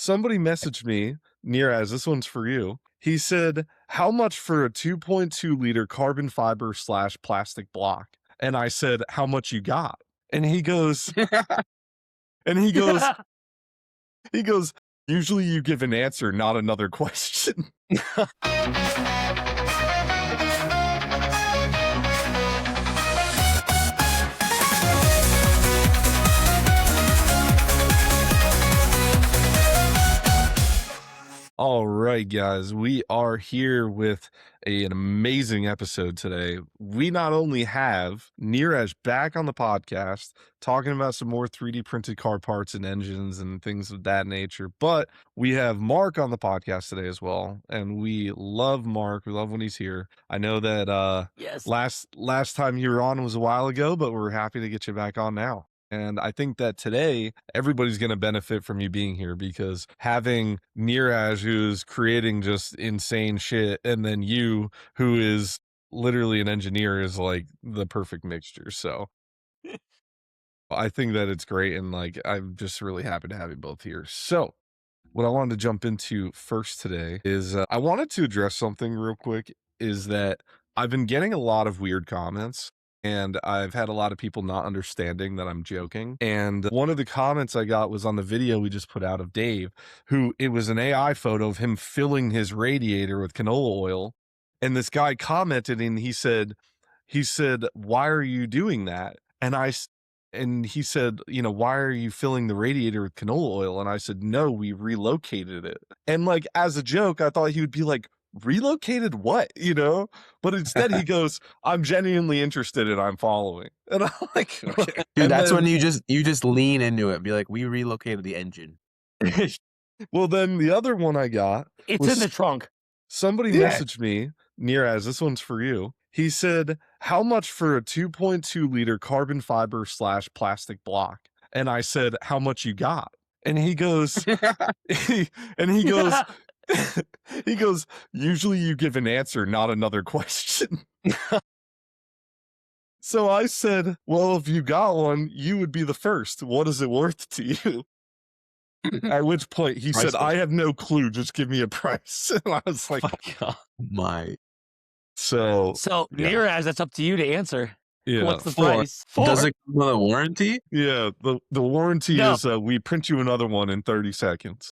Somebody messaged me, Neeraj, this one's for you. He said, how much for a 2.2 liter carbon fiber / plastic block? And I said, how much you got? And he goes, and he goes, he goes, usually you give an answer, not another question. All right, guys, we are here with an amazing episode today. We not only have Neeraj back on the podcast talking about some more 3D printed car parts and engines and things of that nature, but we have Mark on the podcast today as well. And we love Mark. We love when he's here. I know that Yes. last time you were on was a while ago, but we're happy to get you back on now. And I think that today everybody's going to benefit from you being here, because having Neeraj, who's creating just insane shit, and then you, who is literally an engineer, is like the perfect mixture. So I think that it's great. And like, I'm just really happy to have you both here. So what I wanted to jump into first today is I wanted to address something real quick, is that I've been getting a lot of weird comments. And I've had a lot of people not understanding that I'm joking. And one of the comments I got was on the video we just put out of Dave, who it was an AI photo of him filling his radiator with canola oil. And this guy commented and he said, why are you doing that? And he said, why are you filling the radiator with canola oil? And I said, no, we relocated it. And like, as a joke, I thought he would be like, relocated what, but instead he goes, I'm genuinely interested and I'm following. And I'm like, okay. Dude, that's when you just lean into it and be like, we relocated the engine. Well, then the other one I got, it's in the trunk. Somebody messaged me, Neeraj, this one's for you. He said, how much for a 2.2 liter carbon fiber / plastic block? And I said, how much you got? And he goes, he goes, usually you give an answer, not another question. So I said, well, if you got one, you would be the first. What is it worth to you? At which point he said, I have no clue. Just give me a price. And I was like, So Neeraj, that's up to you to answer. Yeah. What's the price? Does it come with a warranty? Yeah. The warranty is we print you another one in 30 seconds.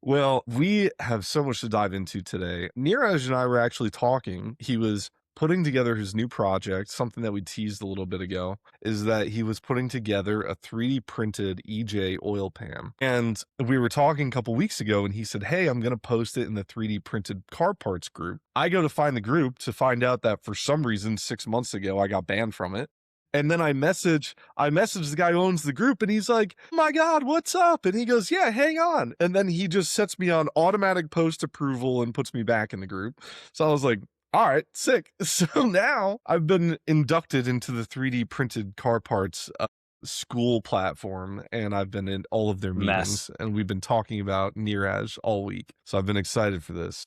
Well, we have so much to dive into today. Neeraj and I were actually talking. He was putting together his new project. Something that we teased a little bit ago is that he was putting together a 3D printed EJ oil pan. And we were talking a couple weeks ago and he said, hey, I'm going to post it in the 3D printed car parts group. I go to find the group to find out that for some reason 6 months ago I got banned from it. And then I message the guy who owns the group and he's like, oh my God, what's up? And he goes, yeah, hang on. And then he just sets me on automatic post approval and puts me back in the group. So I was like, all right, sick. So now I've been inducted into the 3D printed car parts school platform, and I've been in all of their meetings and we've been talking about Neeraj all week. So I've been excited for this.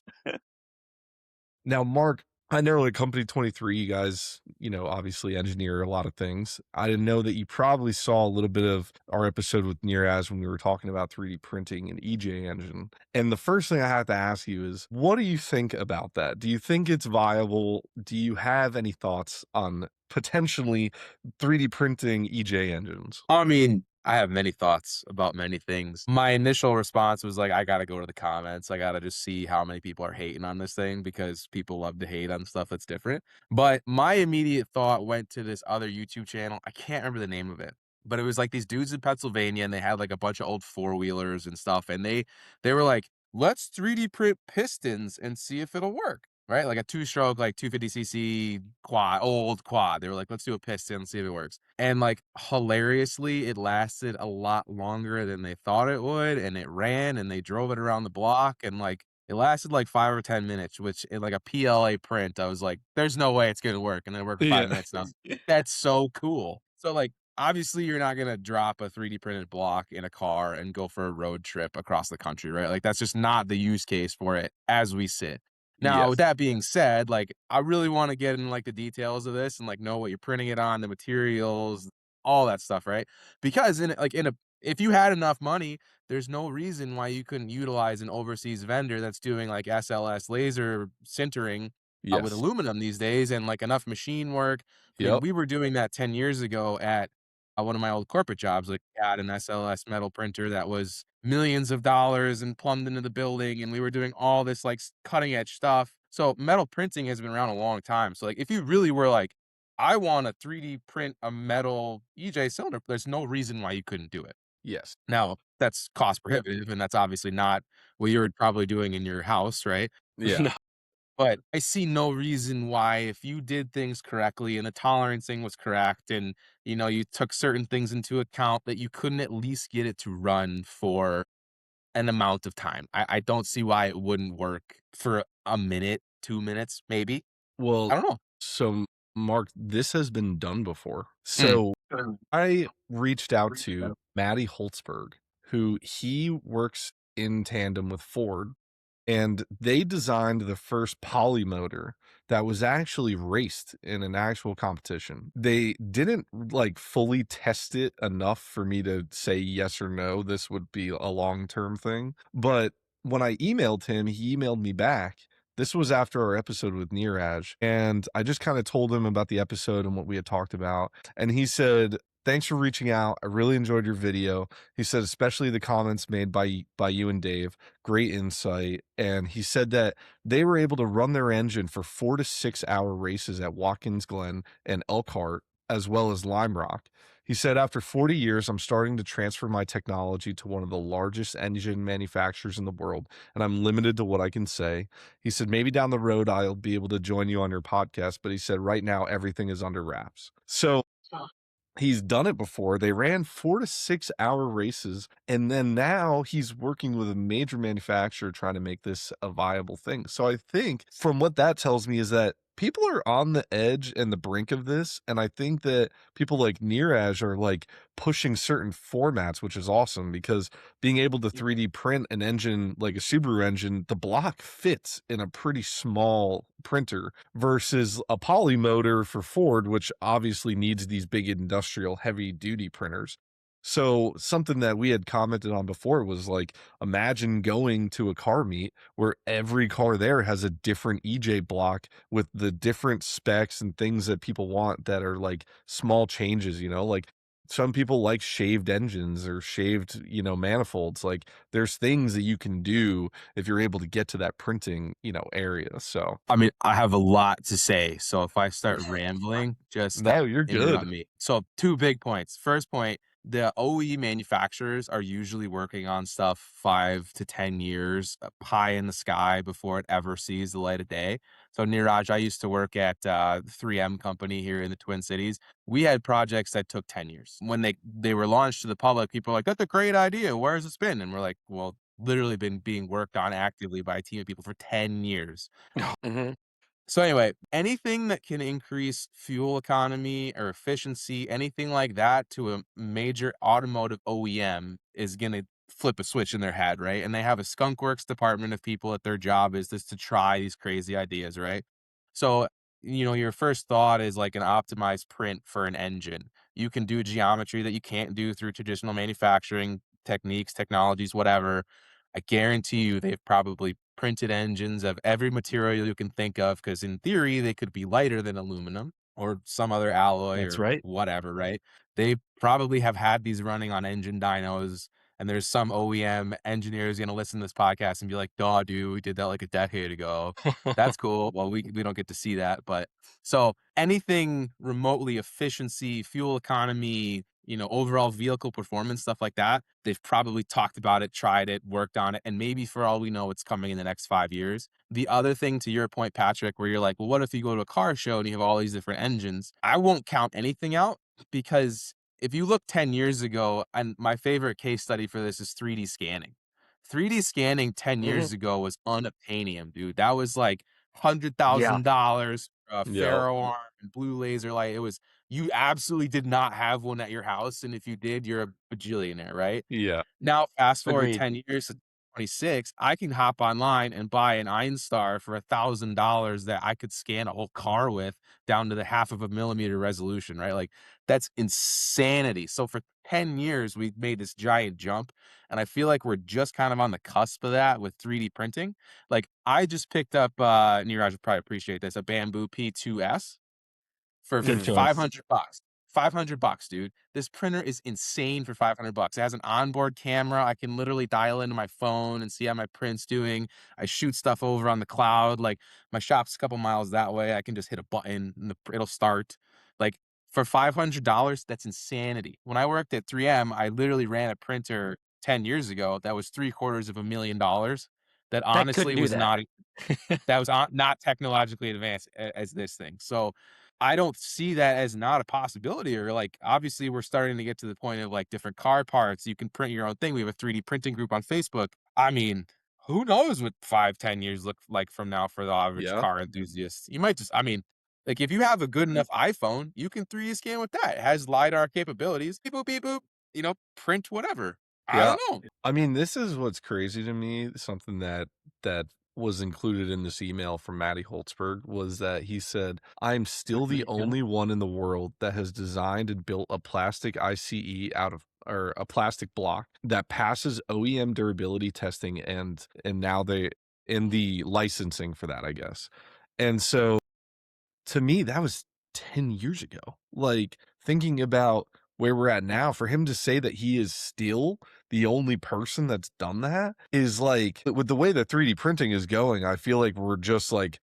Now, Mark, I know at Company 23, you guys, obviously engineer a lot of things. I didn't know that you probably saw a little bit of our episode with Neeraj when we were talking about 3D printing and EJ engine. And the first thing I have to ask you is, what do you think about that? Do you think it's viable? Do you have any thoughts on potentially 3D printing EJ engines? I mean, I have many thoughts about many things. My initial response was like, I got to go to the comments. I got to just see how many people are hating on this thing, because people love to hate on stuff that's different. But my immediate thought went to this other YouTube channel. I can't remember the name of it, but it was like these dudes in Pennsylvania and they had like a bunch of old 4-wheelers and stuff. And they were like, let's 3D print pistons and see if it'll work. Right? Like a 2-stroke, like 250cc old quad. They were like, let's do a piston, see if it works. And like, hilariously, it lasted a lot longer than they thought it would. And it ran and they drove it around the block. And like, it lasted like 5 or 10 minutes, which in like a PLA print, I was like, there's no way it's going to work. And then it worked for 5 minutes now. That's so cool. So like, obviously you're not going to drop a 3D printed block in a car and go for a road trip across the country, right? Like, that's just not the use case for it as we sit. Now, with that being said, like, I really want to get in like the details of this and like know what you're printing it on, the materials, all that stuff, right? Because in if you had enough money, there's no reason why you couldn't utilize an overseas vendor that's doing like SLS laser sintering with Yes. aluminum these days and like enough machine work. I mean, Yep. we were doing that 10 years ago at one of my old corporate jobs. Like, we had an SLS metal printer that was millions of dollars and plumbed into the building, and we were doing all this like cutting edge stuff. So metal printing has been around a long time. So like, if you really were like, I want to 3D print a metal EJ cylinder, there's no reason why you couldn't do it. Yes. Now, that's cost prohibitive, and that's obviously not what you're probably doing in your house, right? Yeah. No. But I see no reason why, if you did things correctly and the tolerancing was correct and, you took certain things into account, that you couldn't at least get it to run for an amount of time. I don't see why it wouldn't work for a minute, 2 minutes, maybe. Well, I don't know. so Mark, this has been done before. Mm. So I reached out to Matty Holtzberg, who he works in tandem with Ford, and they designed the first poly motor that was actually raced in an actual competition. They didn't like fully test it enough for me to say yes or no, this would be a long-term thing. But when I emailed him, he emailed me back. This was after our episode with Neeraj, and I just kind of told him about the episode and what we had talked about. And he said, "Thanks for reaching out. I really enjoyed your video." He said, especially the comments made by you and Dave. Great insight. And he said that they were able to run their engine for 4 to 6 hour races at Watkins Glen and Elkhart, as well as Lime Rock. He said, after 40 years, I'm starting to transfer my technology to one of the largest engine manufacturers in the world, and I'm limited to what I can say. He said, maybe down the road, I'll be able to join you on your podcast. But he said, right now, everything is under wraps. So he's done it before. They ran 4 to 6 hour races, and then now he's working with a major manufacturer trying to make this a viable thing. So I think from what that tells me is that people are on the edge and the brink of this, and I think that people like Neeraj are like pushing certain formats, which is awesome, because being able to 3D print an engine like a Subaru engine, the block fits in a pretty small printer versus a poly motor for Ford, which obviously needs these big industrial heavy duty printers. So something that we had commented on before was like, imagine going to a car meet where every car there has a different EJ block with the different specs and things that people want that are like small changes, like some people like shaved engines or shaved, manifolds. Like there's things that you can do if you're able to get to that printing, area. So I mean, I have a lot to say, so if I start rambling, just no, you're interrupt good. me. So 2 big points. First point, the OE manufacturers are usually working on stuff 5 to 10 years, pie in the sky before it ever sees the light of day. So Neeraj, I used to work at 3M company here in the Twin Cities. We had projects that took 10 years. When they were launched to the public, people were like, "That's a great idea. Where's it been?" And we're like, "Well, literally been being worked on actively by a team of people for 10 years." Mhm. So anyway, anything that can increase fuel economy or efficiency, anything like that to a major automotive OEM is going to flip a switch in their head, right? And they have a skunk works department of people that their job is just to try these crazy ideas, right? So, your first thought is like an optimized print for an engine. You can do geometry that you can't do through traditional manufacturing techniques, technologies, whatever. I guarantee you they've probably printed engines of every material you can think of, because in theory, they could be lighter than aluminum or some other alloy That's or right. whatever, right? They probably have had these running on engine dynos, and there's some OEM engineers gonna listen to this podcast and be like, "Duh, dude, we did that like a decade ago." That's cool. Well, we don't get to see that, but so anything remotely efficiency, fuel economy, overall vehicle performance, stuff like that, they've probably talked about it, tried it, worked on it, and maybe for all we know, it's coming in the next 5 years. The other thing, to your point, Patrick, where you're like, well, what if you go to a car show and you have all these different engines? I won't count anything out, because if you look 10 years ago, and my favorite case study for this is 3D scanning. 3D scanning 10 Mhm. years ago was unobtainium, dude. That was like Yeah. $100,000, a Yep. ferro arm and blue laser light. It was, you absolutely did not have one at your house, and if you did, you're a bajillionaire, right? Yeah. Now, fast forward Agreed. 10 years, 2026, I can hop online and buy an Einstar for $1,000 that I could scan a whole car with down to the half of a millimeter resolution, right? Like that's insanity. So for 10 years, we've made this giant jump. And I feel like we're just kind of on the cusp of that with 3D printing. Like I just picked up, Neeraj would probably appreciate this, a Bamboo P2S for Good choice. $500. $500, dude. This printer is insane for $500. It has an onboard camera. I can literally dial into my phone and see how my print's doing. I shoot stuff over on the cloud. Like my shop's a couple miles that way. I can just hit a button and it'll start. Like for $500, that's insanity. When I worked at 3M, I literally ran a printer 10 years ago that was $750,000. That That couldn't honestly do was that. not technologically advanced as this thing. So I don't see that as not a possibility. Or like obviously we're starting to get to the point of like different car parts. You can print your own thing. We have a 3D printing group on Facebook. I mean, who knows what 5-10 years look like from now for the average Yeah. car enthusiast. You might just, I mean, like if you have a good enough iPhone, you can 3D scan with that. It has LiDAR capabilities. Beep boop, beep boop, print whatever. I Yeah. don't know. I mean, this is what's crazy to me. Something that was included in this email from Matty Holtzberg was that he said, "I'm still the only one in the world that has designed and built a plastic ICE out of or a plastic block that passes OEM durability testing and now they in the licensing for that, I guess." And so to me, that was 10 years ago. Like, thinking about where we're at now, for him to say that he is still the only person that's done that is like, with the way that 3D printing is going, I feel like we're just like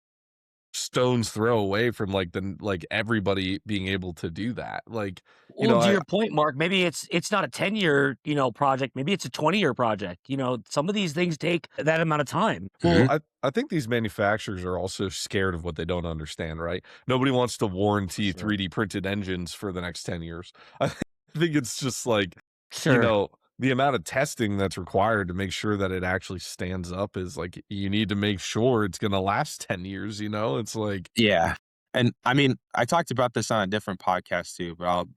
stone's throw away from like everybody being able to do that. Like, Well, to I your point, Mark, maybe it's not a 10-year, project. Maybe it's a 20-year project. Some of these things take that amount of time. well, I think these manufacturers are also scared of what they don't understand, right? Nobody wants to warranty Sure. 3D printed engines for the next 10 years. I think it's just like, Sure. the amount of testing that's required to make sure that it actually stands up is like, you need to make sure it's going to last 10 years, It's like, Yeah. And I mean, I talked about this on a different podcast too, but I'll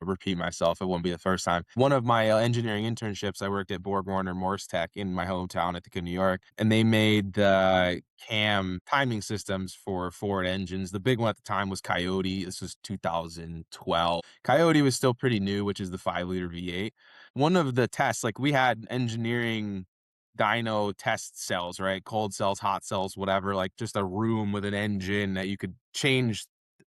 repeat myself. It won't be the first time. One of my engineering internships, I worked at Borg Warner Morse Tech in my hometown, Ithaca, New York, and they made the cam timing systems for Ford engines. The big one at the time was Coyote. This was 2012. Coyote was still pretty new, which is the 5-liter V8. One of the tests, like we had engineering dyno test cells, right? Cold cells, hot cells, whatever, like just a room with an engine that you could change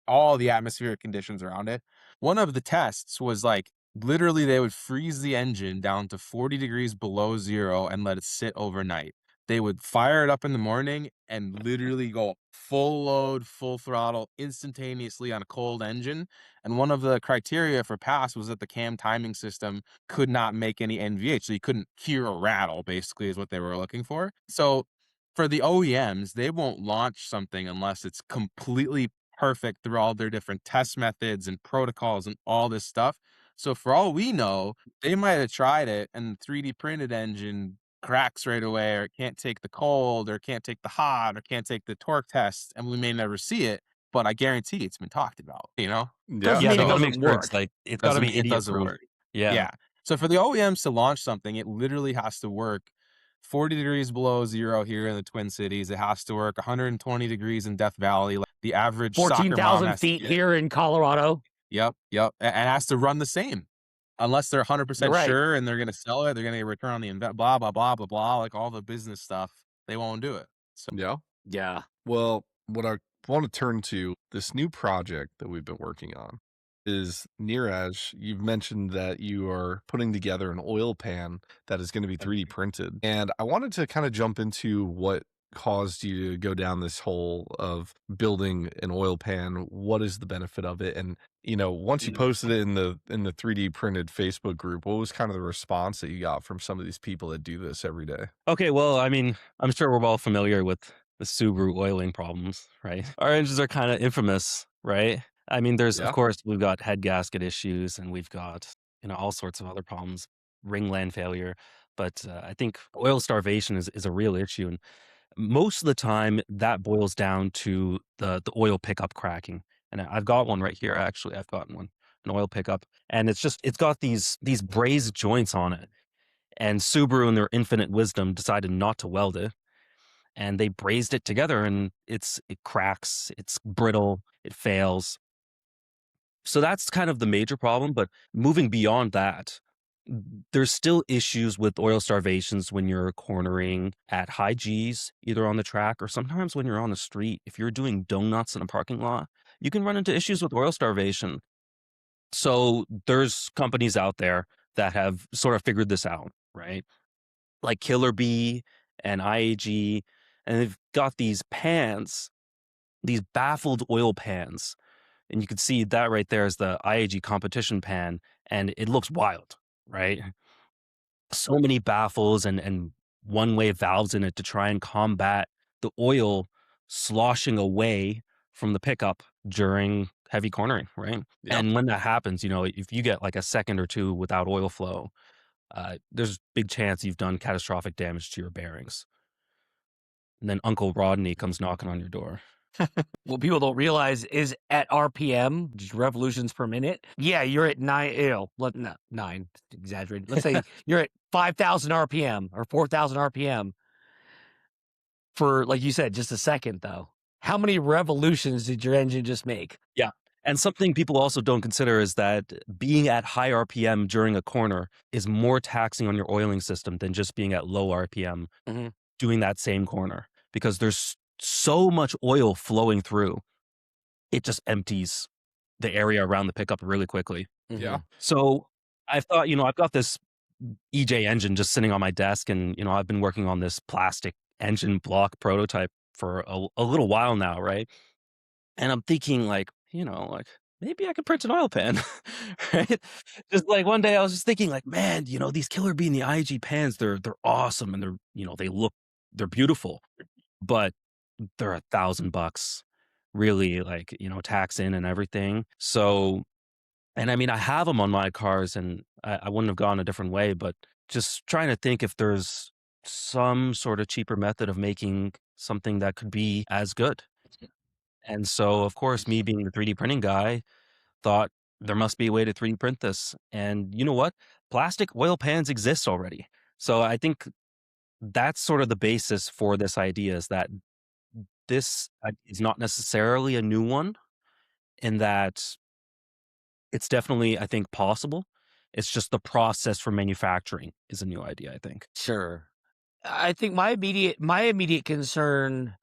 all the atmospheric conditions around it. One of the tests was like literally they would freeze the engine down to 40 degrees below zero and let it sit overnight. They would fire it up in the morning and literally go full load, full throttle instantaneously on a cold engine. And one of the criteria for pass was that the cam timing system could not make any NVH. So you couldn't hear a rattle, basically, is what they were looking for. So for the OEMs, they won't launch something unless it's completely perfect through all their different test methods and protocols and all this stuff. So for all we know, they might have tried it and the 3D printed engine cracks right away, or it can't take the cold, or can't take the hot, or can't take the torque test, and we may never see it. But I guarantee it's been talked about, yeah. Doesn't Yeah, mean it no, So, that makes doesn't sense. work. Like, it's gotta doesn't be mean it doesn't idiot-proof. work. Yeah. Yeah. So for the OEMs to launch something, it literally has to work 40 degrees below zero here in the Twin Cities. It has to work 120 degrees in Death Valley. Like the average soccer mom 14,000 has to feet get it. here in Colorado. Yep, yep. And has to run the same. Unless they're You're 100% right. sure and they're gonna sell it, they're gonna get a return on the invest, blah, blah, blah, blah, blah, like all the business stuff, they won't do it. So yeah. Yeah. Well, what I want to turn to this new project that we've been working on is Neeraj. You've mentioned that you are putting together an oil pan that is going to be 3D printed. And I wanted to kind of jump into what caused you to go down this hole of building an oil pan. What is the benefit of it? And once you posted it in the 3D printed Facebook group, what was kind of the response that you got from some of these people that do this every day? Okay, well, I mean, I'm sure we're all familiar with the Subaru oiling problems, right? Our engines are kind of infamous, right? I mean, of Yeah. course, we've got head gasket issues and we've got, all sorts of other problems, ringland failure. But I think oil starvation is a real issue. And most of the time, that boils down to the oil pickup cracking. And I've got one right here, actually. I've got one, an oil pickup. And it's got these brazed joints on it. And Subaru, in their infinite wisdom, decided not to weld it, and they brazed it together, and it cracks, it's brittle, it fails. So that's kind of the major problem. But moving beyond that, there's still issues with oil starvations when you're cornering at high Gs, either on the track or sometimes when you're on the street. If you're doing donuts in a parking lot, you can run into issues with oil starvation. So there's companies out there that have sort of figured this out, right? Like Killer Bee and IAG, and they've got these pans, these baffled oil pans. And you can see that right there is the IAG competition pan, and it looks wild, right? So many baffles and one-way valves in it to try and combat the oil sloshing away from the pickup during heavy cornering, right? Yep. And when that happens, if you get like a second or two without oil flow, there's big chance you've done catastrophic damage to your bearings. And then Uncle Rodney comes knocking on your door. What people don't realize is at RPM, just revolutions per minute. Yeah, you're at 9, exaggerated. Let's say you're at 5,000 RPM or 4,000 RPM for, like you said, just a second, though. How many revolutions did your engine just make? Yeah. And something people also don't consider is that being at high RPM during a corner is more taxing on your oiling system than just being at low RPM doing that same corner, because there's so much oil flowing through. It just empties the area around the pickup really quickly. Yeah. So I thought, I've got this EJ engine just sitting on my desk, and, I've been working on this plastic engine block prototype for a little while now, right? And I'm thinking like maybe I could print an oil pan, right? Just like one day I was just thinking like, man, these Killer Bee and the IG pans, they're awesome, and they're beautiful, but they're $1,000, really, like, tax in and everything. So, and I mean, I have them on my cars, and I wouldn't have gone a different way, but just trying to think if there's some sort of cheaper method of making something that could be as good. And so, of course, me being the 3D printing guy, thought there must be a way to 3D print this. And you know what? Plastic oil pans exist already. So I think that's sort of the basis for this idea, is that this is not necessarily a new one, in that it's definitely, I think, possible. It's just the process for manufacturing is a new idea, I think. Sure. I think my immediate concern,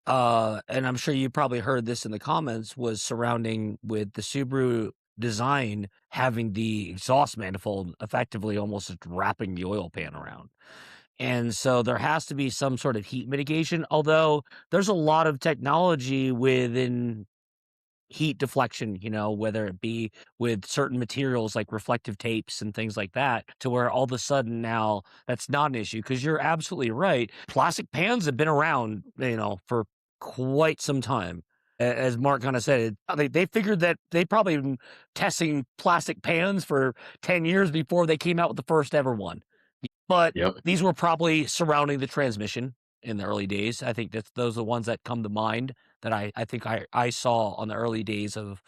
and I'm sure you probably heard this in the comments, was surrounding with the Subaru design having the exhaust manifold effectively almost just wrapping the oil pan around. And so there has to be some sort of heat mitigation, although there's a lot of technology within heat deflection, whether it be with certain materials like reflective tapes and things like that, to where all of a sudden now that's not an issue. Because you're absolutely right. Plastic pans have been around, for quite some time. As Mark kind of said, they figured that they probably been testing plastic pans for 10 years before they came out with the first ever one. But these were probably surrounding the transmission in the early days. I think those are the ones that come to mind that I think I saw on the early days of,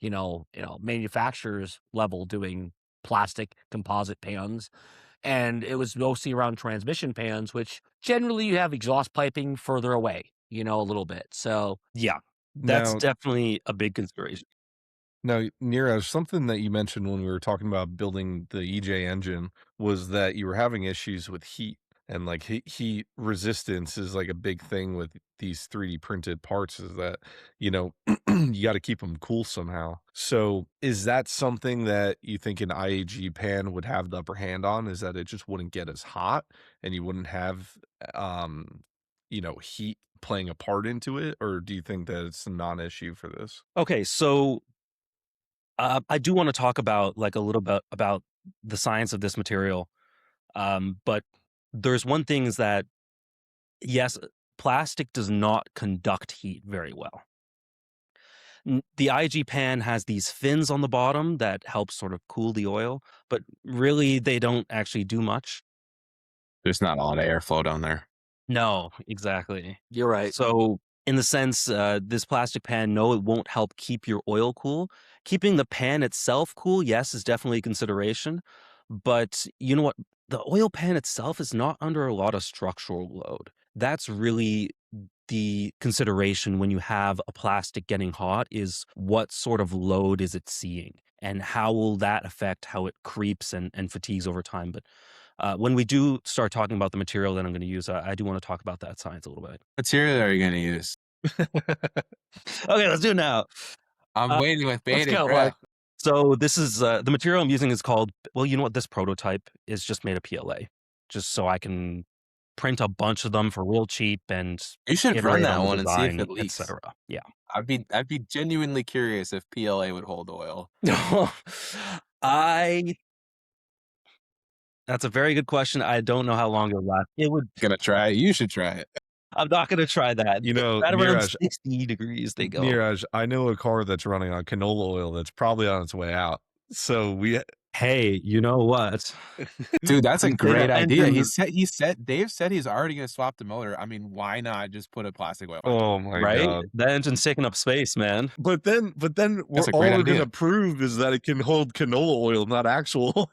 manufacturers level doing plastic composite pans. And it was mostly around transmission pans, which generally you have exhaust piping further away, a little bit. So Yeah, that's Now, definitely a big consideration. now, Neeraj, something that you mentioned when we were talking about building the EJ engine was that you were having issues with heat, and like heat resistance is like a big thing with these 3D printed parts, is that, you got to keep them cool somehow. So is that something that you think an IAG pan would have the upper hand on, is that it just wouldn't get as hot and you wouldn't have, um, heat playing a part into it? Or do you think that it's a non-issue for this? Okay, so I do want to talk about like a little bit about the science of this material. But there's one thing, is that yes, plastic does not conduct heat very well. The IG pan has these fins on the bottom that help sort of cool the oil, but really they don't actually do much. There's not a lot of airflow down there. No, exactly. you're right. So in the sense, this plastic pan, no, it won't help keep your oil cool. Keeping the pan itself cool, yes, is definitely a consideration. But you know what? the oil pan itself is not under a lot of structural load. That's really the consideration when you have a plastic getting hot, is what sort of load is it seeing and how will that affect how it creeps and fatigues over time. But when we do start talking about the material that I'm going to use, I do want to talk about that science a little bit. Material are you going to use? Okay, let's do it now. I'm waiting with Let's bated go, breath. Mark. So this is the material I'm using is called, well, you know what? This prototype is just made of PLA, just so I can print a bunch of them for real cheap and You should run iterate that on the one and see if design, it leaks. etc. Yeah. I'd be genuinely curious if PLA would hold oil. That's a very good question. I don't know how long it'll last. It would. Gonna try it. You should try it. I'm not gonna try that. You know, At around Neeraj, 60 degrees they go. Neeraj, I know a car that's running on canola oil that's probably on its way out. So Hey, you know what? Dude, that's a Say great that idea. engine- Dave said he's already gonna swap the motor. I mean, why not just put a plastic oil on? Oh my right? god. That engine's taking up space, man. But then That's a all great we're idea. gonna prove is that it can hold canola oil, not actual.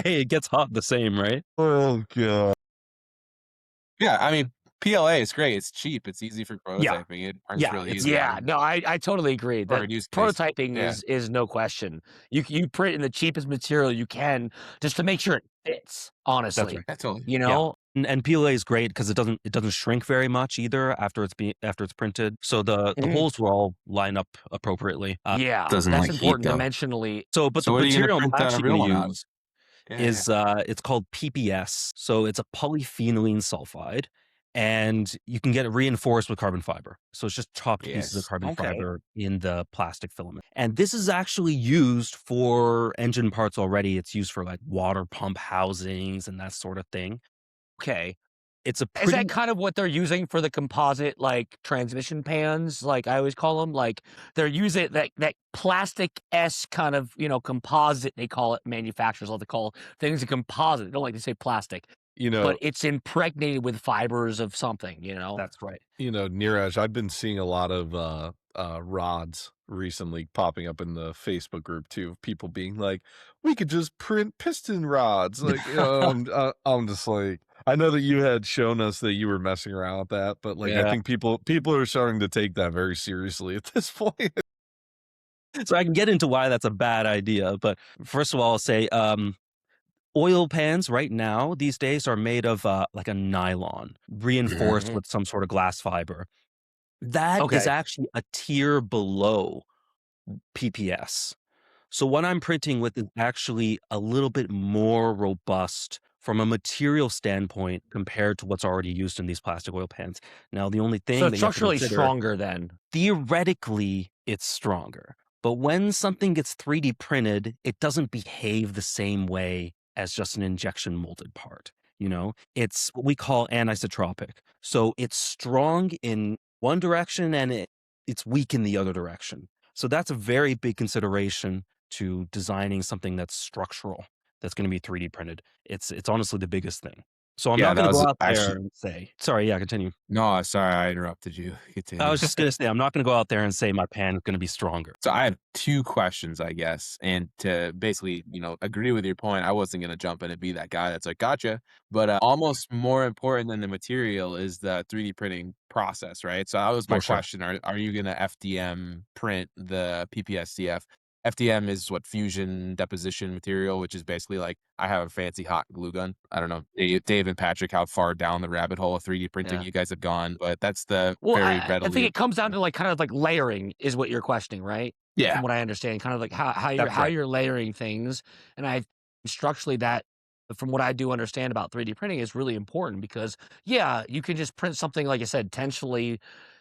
Hey, it gets hot the same, right? Oh god. Yeah, I mean, PLA is great. It's cheap. It's easy for Yeah. prototyping. It runs Yeah, really it's- easy. Yeah, no, I totally agree. For That a use case. prototyping Yeah. is no question. You print in the cheapest material you can just to make sure it fits. Honestly, right. That's totally. you know. And PLA is great because it doesn't shrink very much either after it's printed. So the Mhm. holes will all line up appropriately. Yeah, doesn't that's like heat, important though. dimensionally. But So the what are you gonna material I'm print the actually real going one to out of? use Yeah, is it's called PPS. So it's a polyphenylene sulfide, and you can get it reinforced with carbon fiber. So it's just chopped pieces of Yes. carbon Okay. fiber in the plastic filament. And this is actually used for engine parts already. It's used for like water pump housings and that sort of thing. Okay. It's a Is pretty that kind of what they're using for the composite, like, transmission pans, like I always call them? Like, they're using that plastic-esque kind of, composite, they call it, manufacturers love to call things a composite. They don't like to say plastic, You know, but it's impregnated with fibers of something, That's right. Neeraj, I've been seeing a lot of rods recently popping up in the Facebook group too, of people being like, we could just print piston rods. Like, I'm just like, I know that you had shown us that you were messing around with that, but like, I Yeah. think people are starting to take that very seriously at this point. So I can get into why that's a bad idea. But first of all, I'll say oil pans right now these days are made of like a nylon reinforced Mhm. with some sort of glass fiber. That is Okay. actually a tier below PPS. So what I'm printing with is actually a little bit more robust from a material standpoint compared to what's already used in these plastic oil pans. Now, the only thing So that it's you have to structurally consider, stronger then. theoretically, it's stronger. But when something gets 3D printed, it doesn't behave the same way as just an injection molded part. It's what we call anisotropic. So it's strong in one direction and it's weak in the other direction. So that's a very big consideration to designing something that's structural, that's going to be 3D printed. It's honestly the biggest thing. So I'm Yeah, not going that to was go out there actually- and say, sorry, yeah, continue. No, sorry, I interrupted you. Continue. I was just going to say, I'm not going to go out there and say my pan is going to be stronger. So I have two questions, I guess. And to basically, agree with your point, I wasn't going to jump in and be that guy that's like, gotcha. But almost more important than the material is the 3D printing process, right? So that was my For sure. question. Are you going to FDM print the PPSDF? FDM is what fusion deposition material, which is basically like I have a fancy hot glue gun. I don't know, Dave and Patrick, how far down the rabbit hole of 3D printing Yeah. you guys have gone, but that's the Well, very I readily. think it comes down to kind of like layering is what you're questioning, right? Yeah. From what I understand, kind of like how That's right. you're layering things, and I structurally that, from what I do understand about 3D printing, is really important because you can just print something like I said, tensily,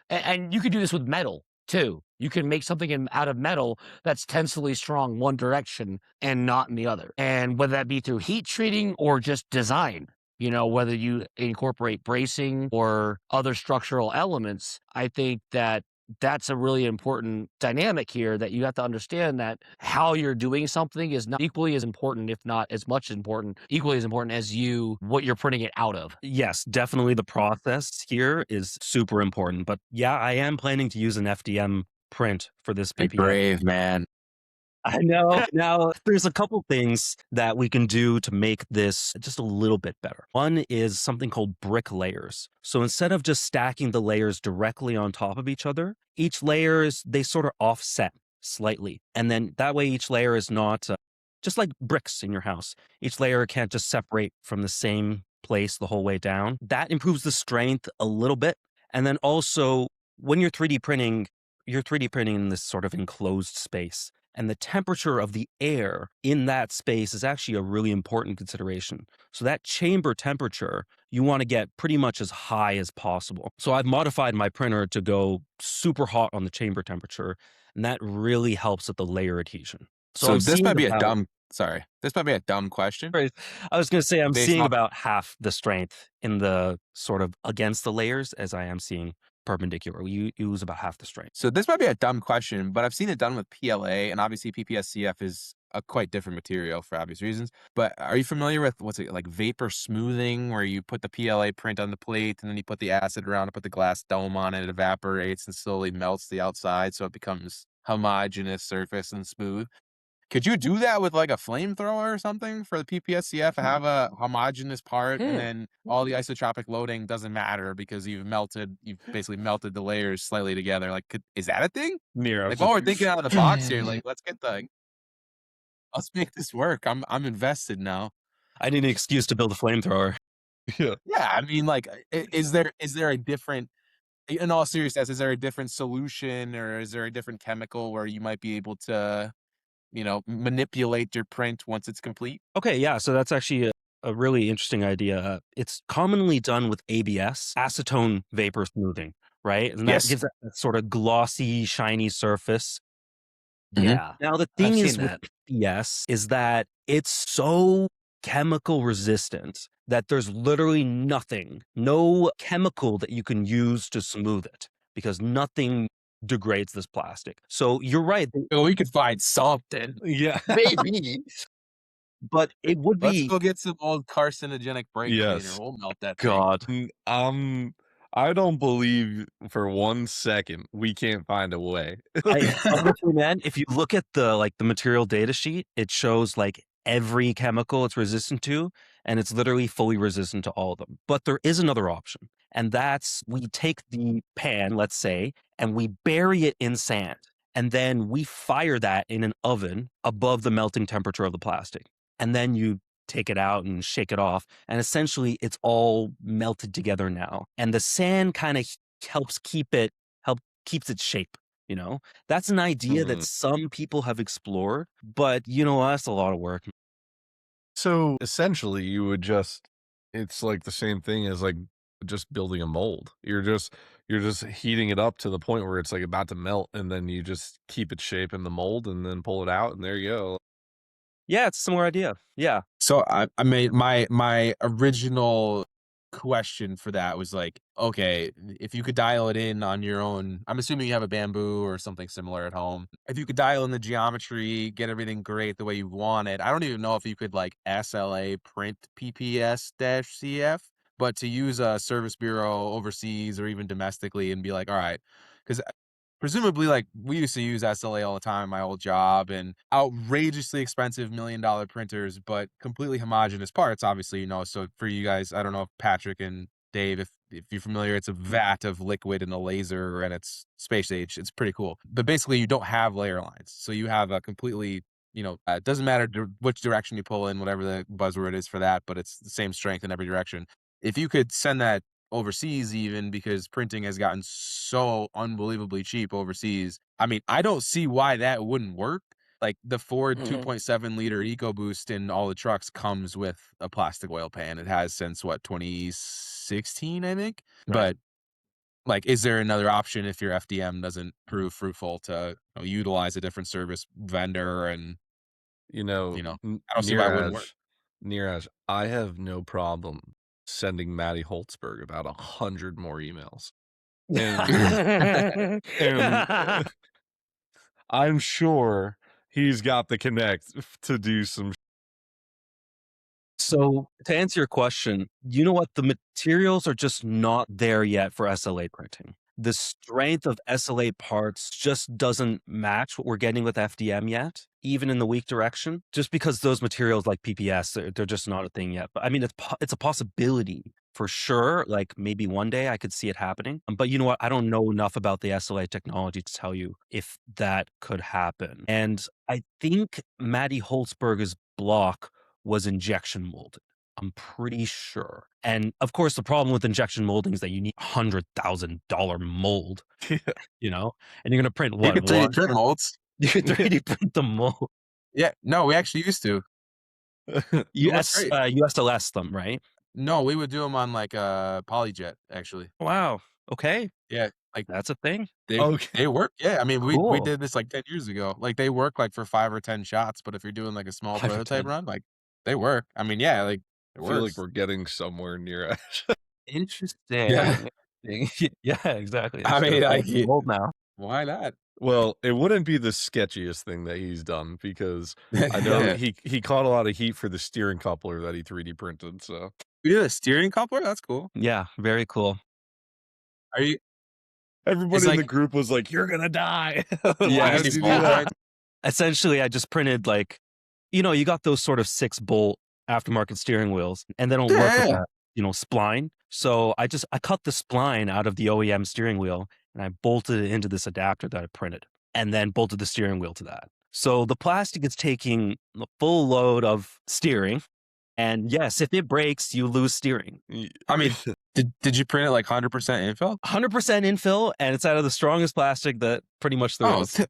and you could do this with metal too. You can make something out of metal that's tensily strong one direction and not in the other, and whether that be through heat treating or just design. Whether you incorporate bracing or other structural elements, I think that's a really important dynamic here, that you have to understand that how you're doing something is not equally as important, if not as much important, equally as important as what you're printing it out of. Yes, definitely the process here is super important. But yeah, I am planning to use an FDM print for this Be PPS. brave, man. I know. Now, there's a couple things that we can do to make this just a little bit better. One is something called brick layers. So instead of just stacking the layers directly on top of each other, each layers, they sort of offset slightly. And then that way each layer is not just like bricks in your house. Each layer can't just separate from the same place the whole way down. That improves the strength a little bit. And then also, when you're 3D printing in this sort of enclosed space. And the temperature of the air in that space is actually a really important consideration. So that chamber temperature, you want to get pretty much as high as possible. So I've modified my printer to go super hot on the chamber temperature, and that really helps with the layer adhesion. So I'm this seeing might be about, this might be a dumb question Right. I was going to say, I'm based seeing on. about half the strength in the sort of against the layers as I am seeing perpendicular. You use about half the strength. So this might be a dumb question, but I've seen it done with PLA, and obviously PPSCF is a quite different material for obvious reasons. But are you familiar with what's it like vapor smoothing, where you put the PLA print on the plate and then you put the acid around and put the glass dome on it, it evaporates and slowly melts the outside so it becomes homogeneous surface and smooth? Could you do that with like a flamethrower or something for the PPSCF? Have a homogeneous part, and then all the isotropic loading doesn't matter because you've basically melted the layers slightly together. Like, is that a thing? Like, while we're thinking out of the box here, like, let's make this work. I'm invested now. I need an excuse to build a flamethrower. Yeah. Yeah, I mean, like, is there a different, in all seriousness, is there a different solution or is there a different chemical where you might be able to, manipulate your print once it's complete? Okay, yeah, so that's actually a really interesting idea. It's commonly done with ABS, acetone vapor smoothing, right? And that Yes. gives that sort of glossy, shiny surface. Mhm. Yeah, Now, the I've thing seen is with that. PPS is that it's so chemical resistant that there's literally nothing, no chemical that you can use to smooth it because nothing degrades this plastic. So you're right, Well, we could find something. Yeah. Maybe. but it would Let's be, go get some old carcinogenic brake cleaner. Yes. We'll melt that thing. God. I don't believe for 1 second we can't find a way. Honestly, man, if you look at the material data sheet, it shows like every chemical it's resistant to, and it's literally fully resistant to all of them. But there is another option, and that's we take the pan, let's say, and we bury it in sand, and then we fire that in an oven above the melting temperature of the plastic. And then you take it out and shake it off, and essentially it's all melted together now. And the sand kind of keeps its shape, you know? That's an idea that Mhm. some people have explored, but that's a lot of work. So essentially, it's like the same thing as like just building a mold. You're just heating it up to the point where it's like about to melt, and then you just keep its shape in the mold and then pull it out, and there you go. Yeah, it's a similar idea. Yeah. So I made my original question for that was like, okay, if you could dial it in on your own, I'm assuming you have a bamboo or something similar at home. If you could dial in the geometry, get everything great the way you want it, I don't even know if you could like SLA print PPS-CF, but to use a service bureau overseas or even domestically and be like, all right, because presumably, like, we used to use SLA all the time in my old job and outrageously expensive $1 million printers, but completely homogeneous parts, obviously, So for you guys, I don't know if Patrick and Dave, if you're familiar, it's a vat of liquid and a laser and it's space age. It's pretty cool. But basically, you don't have layer lines. So you have a completely, it doesn't matter which direction you pull in, whatever the buzzword is for that, but it's the same strength in every direction. If you could send that overseas, even because printing has gotten so unbelievably cheap overseas, I mean, I don't see why that wouldn't work. Like the Ford Mhm. 2.7 liter EcoBoost in all the trucks comes with a plastic oil pan. It has since what, 2016, I think. Right. But like, is there another option if your FDM doesn't prove fruitful to utilize a different service vendor? And You know, I don't see why it wouldn't work. Neeraj, I have no problem sending Matty Holtzberg about 100 more emails, and and I'm sure he's got the connect to do some. So to answer your question, you know what? The materials are just not there yet for SLA printing. The strength of SLA parts just doesn't match what we're getting with FDM yet. even in the weak direction, just because those materials like PPS, they're just not a thing yet. But I mean, it's a possibility for sure. Like maybe one day I could see it happening. But you know what? I don't know enough about the SLA technology to tell you if that could happen. And I think Matty Holzberg's block was injection molded. I'm pretty sure. And of course, the problem with injection molding is that you need $100,000 mold, Yeah. you know, and you're going to print You what? can 3D print molds. You can 3D print the mold. Yeah, no, we actually used to. USLS them, right? No, we would do them on like a polyjet, actually. Wow. Okay. Yeah, like That's a thing. Okay. they work. Yeah, I mean, we Cool. did this like 10 years ago. Like they work like for 5 or 10 shots, but if you're doing like a small 5 or prototype 10. run, like they work. I mean, yeah, like it I feel like works. we're getting somewhere near. Interesting. Yeah. Yeah, exactly. I Just mean, gotta like, find the mold now. why not? Well, it wouldn't be the sketchiest thing that he's done because I know Yeah. he caught a lot of heat for the steering coupler that he 3D printed. So We did a steering coupler. That's cool. Yeah, very cool. Are you? everybody It's in like the group was like, "You're gonna die." yeah, Why did it's you do bolt, that? right? Essentially, I just printed like, you know, you got those sort of 6-bolt aftermarket steering wheels, and they don't work with Yeah. that, you know, spline. So I cut the spline out of the OEM steering wheel and I bolted it into this adapter that I printed, and then bolted the steering wheel to that. So the plastic is taking the full load of steering, and yes, if it breaks, you lose steering. I mean, did you print it like 100% infill? 100% infill, and it's out of the strongest plastic that pretty much there Oh, is.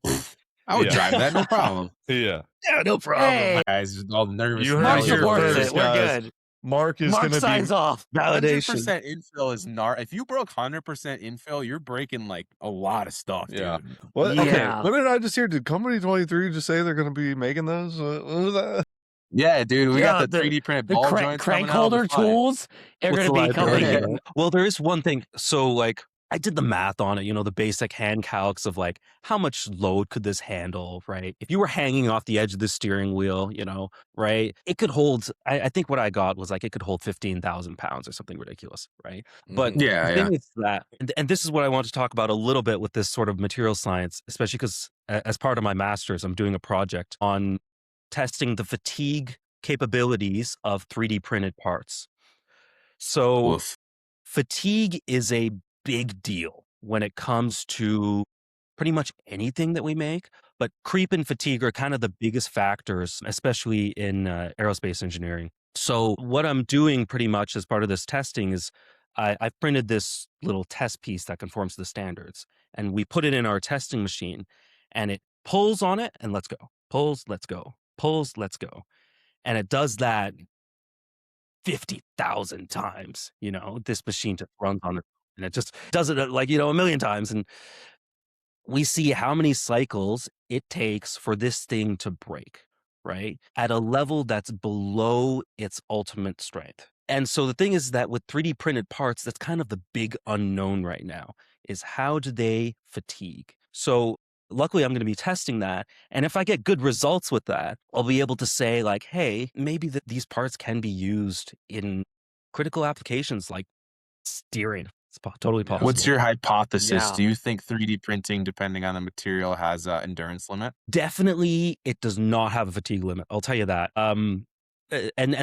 I would Yeah. drive that, no problem. Yeah, Yeah, no problem. Hey, Guys, all nervous. You now. heard Mark's it here supports first, it. We're guys. good. Mark is Mark gonna signs off. Validation. 100% infill is If you broke 100% infill, you're breaking like a lot of stuff, Yeah. dude. What? Okay, Yeah. what did I just hear? Did Company 23 just say they're gonna be making those? What was that? Yeah, dude, we got Yeah, the 3D printed The ball crank joints coming out. holder It'll be fun. tools are What's going to the be coming liability, in. right? Well, there is one thing. So, like, I did the math on it, you know, the basic hand calcs of like, how much load could this handle, right? If you were hanging off the edge of the steering wheel, you know, right? It could hold, I think what I got was like, it could hold 15,000 pounds or something ridiculous, right? But Mhm. Yeah, the thing is that, and this is what I want to talk about a little bit with this sort of material science, especially because as part of my master's, I'm doing a project on testing the fatigue capabilities of 3D printed parts. So Woof. fatigue is a big deal when it comes to pretty much anything that we make, but creep and fatigue are kind of the biggest factors, especially in aerospace engineering. So what I'm doing pretty much as part of this testing is I've printed this little test piece that conforms to the standards, and we put it in our testing machine, and it pulls on it and let's go, pulls, let's go, pulls, let's go. And it does that 50,000 times, you know, this machine just runs on it and it just does it like, you know, a million times. And we see how many cycles it takes for this thing to break, right? At a level that's below its ultimate strength. And so the thing is that with 3D printed parts, that's kind of the big unknown right now is how do they fatigue? So luckily I'm going to be testing that. And if I get good results with that, I'll be able to say like, hey, maybe these parts can be used in critical applications like steering. It's totally Yeah. possible. What's your hypothesis? Yeah. Do you think 3D printing, depending on the material, has an endurance limit? Definitely, it does not have a fatigue limit. I'll tell you that. And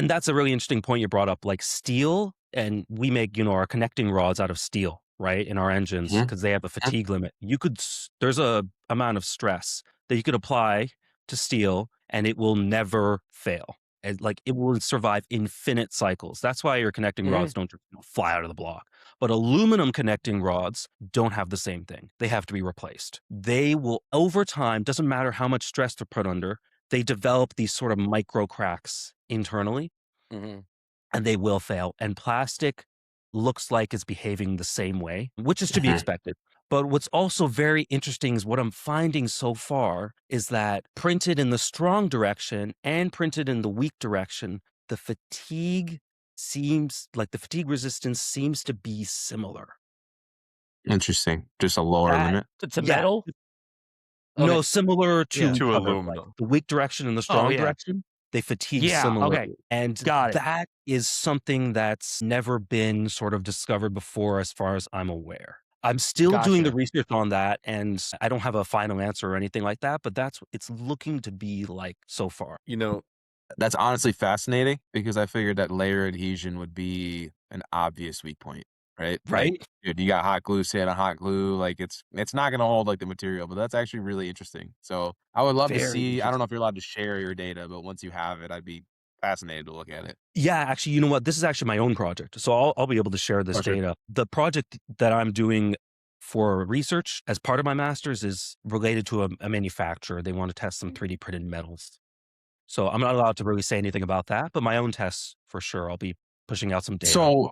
that's a really interesting point you brought up. Like steel, and we make, you know, our connecting rods out of steel, right, in our engines Mhm. because they have a fatigue limit. There's a amount of stress that you could apply to steel, and it will never fail. Like it will survive infinite cycles. That's why your connecting rods don't just, you know, fly out of the block. But aluminum connecting rods don't have the same thing. They have to be replaced. They will, over time, doesn't matter how much stress they're put under, they develop these sort of micro cracks internally Mhm. and they will fail. And plastic looks like it's behaving the same way, which is to be Mhm. expected. But what's also very interesting is what I'm finding so far is that printed in the strong direction and printed in the weak direction, the fatigue resistance seems to be similar. Interesting. Just a lower That- limit. To Yeah. metal? No, Okay. similar to, Yeah. To other, aluminum. like the weak direction and the strong yeah. direction, they fatigue Yeah, similarly. okay. And Got it. that is something that's never been sort of discovered before as far as I'm aware. I'm still doing the Gotcha. research on that, and I don't have a final answer or anything like that, but that's what it's looking to be like so far. You know, That's honestly fascinating because I figured that layer adhesion would be an obvious weak point, right? Like, Right? dude, you got hot glue, sit on hot glue, like it's not gonna hold like the material, but that's actually really interesting. So I would love to Very see. I don't know interesting. if you're allowed to share your data, but once you have it, I'd be fascinated to look at it. Yeah, actually, you know what? This is actually my own project, so I'll be able to share this For sure. data. The project that I'm doing for research as part of my master's is related to a manufacturer. They want to test some 3D printed metals. So I'm not allowed to really say anything about that, but my own tests for sure. I'll be pushing out some data. So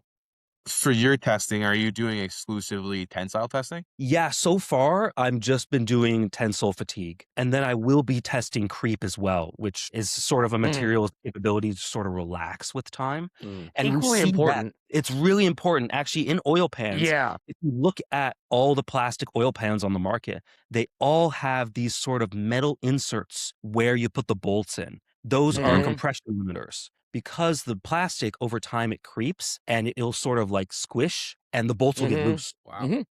for your testing, are you doing exclusively tensile testing? Yeah, so far I've just been doing tensile fatigue, and then I will be testing creep as well, which is sort of a Mm. material's capability to sort of relax with time. And we Equally see that important. it's really important actually in oil pans. Yeah. If you look at all the plastic oil pans on the market, they all have these sort of metal inserts where you put the bolts in. Those are Mhm. Mhm. compression limiters. Because the plastic over time it creeps and it'll sort of like squish and the bolts will get Mhm. loose. Wow. Mhm.